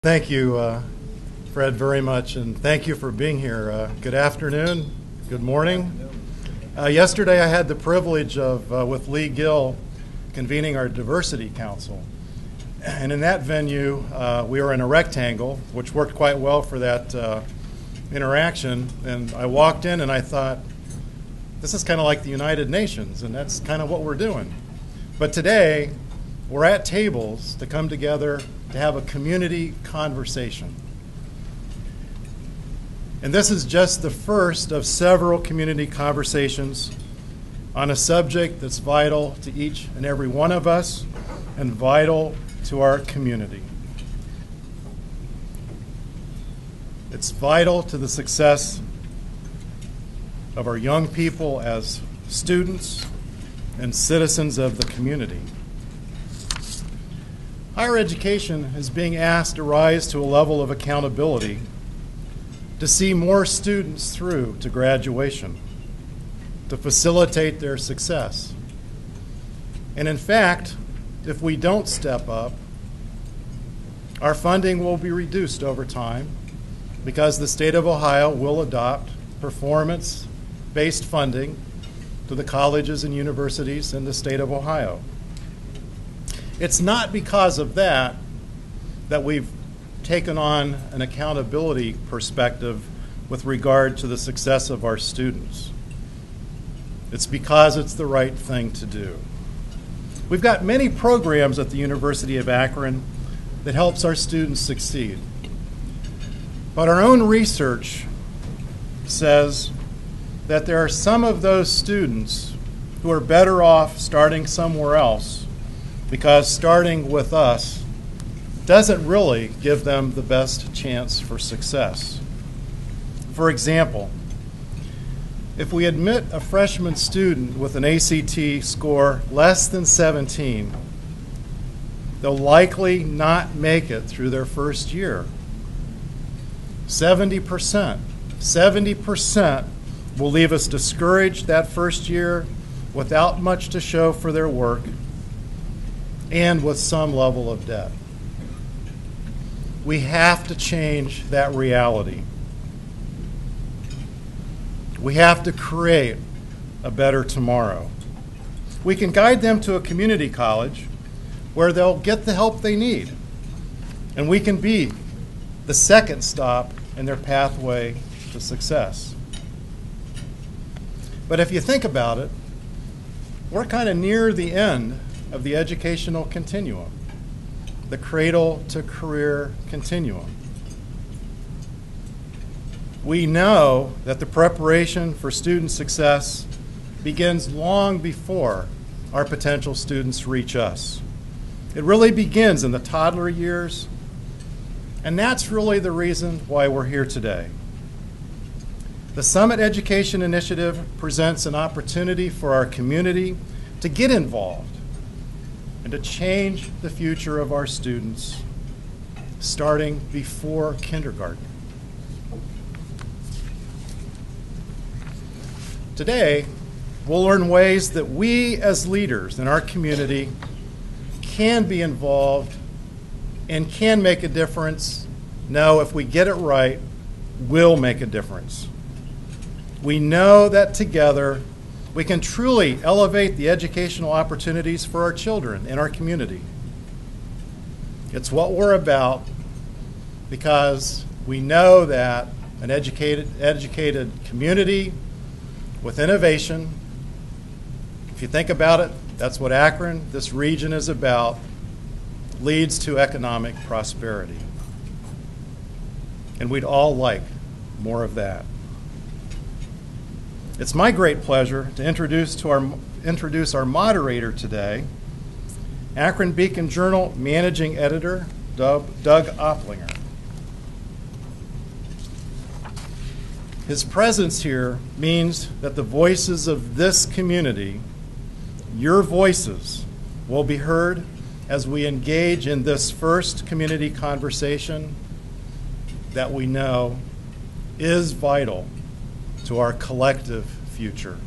Thank you, Fred, very much, and thank you for being here. Good afternoon, good morning. Yesterday I had the privilege of, with Lee Gill, convening our Diversity Council. And in that venue, we were in a rectangle, which worked quite well for that interaction. And I walked in and I thought, this is kind of like the United Nations, and that's kind of what we're doing. But today, we're at tables to come together to have a community conversation. And this is just the first of several community conversations on a subject that's vital to each and every one of us and vital to our community. It's vital to the success of our young people as students and citizens of the community. Higher education is being asked to rise to a level of accountability to see more students through to graduation, to facilitate their success. And in fact, if we don't step up, our funding will be reduced over time because the state of Ohio will adopt performance-based funding to the colleges and universities in the state of Ohio. It's not because of that we've taken on an accountability perspective with regard to the success of our students. It's because it's the right thing to do. We've got many programs at the University of Akron that helps our students succeed. But our own research says that there are some of those students who are better off starting somewhere else because starting with us doesn't really give them the best chance for success. For example, if we admit a freshman student with an ACT score less than 17, they'll likely not make it through their first year. 70% will leave us discouraged that first year without much to show for their work and with some level of debt. We have to change that reality. We have to create a better tomorrow. We can guide them to a community college where they'll get the help they need, and we can be the second stop in their pathway to success. But if you think about it, we're kind of near the end of the educational continuum, the cradle to career continuum. We know that the preparation for student success begins long before our potential students reach us. It really begins in the toddler years, and that's really the reason why we're here today. The Summit Education Initiative presents an opportunity for our community to get involved and to change the future of our students starting before kindergarten. Today, we'll learn ways that we as leaders in our community can be involved and can make a difference. No, if we get it right, will make a difference. We know that together we can truly elevate the educational opportunities for our children in our community. It's what we're about because we know that an educated community with innovation, if you think about it, that's what Akron, this region, is about, leads to economic prosperity. And we'd all like more of that. It's my great pleasure to introduce our moderator today, Akron Beacon Journal Managing Editor, Doug Opplinger. His presence here means that the voices of this community, your voices, will be heard as we engage in this first community conversation that we know is vital to our collective future.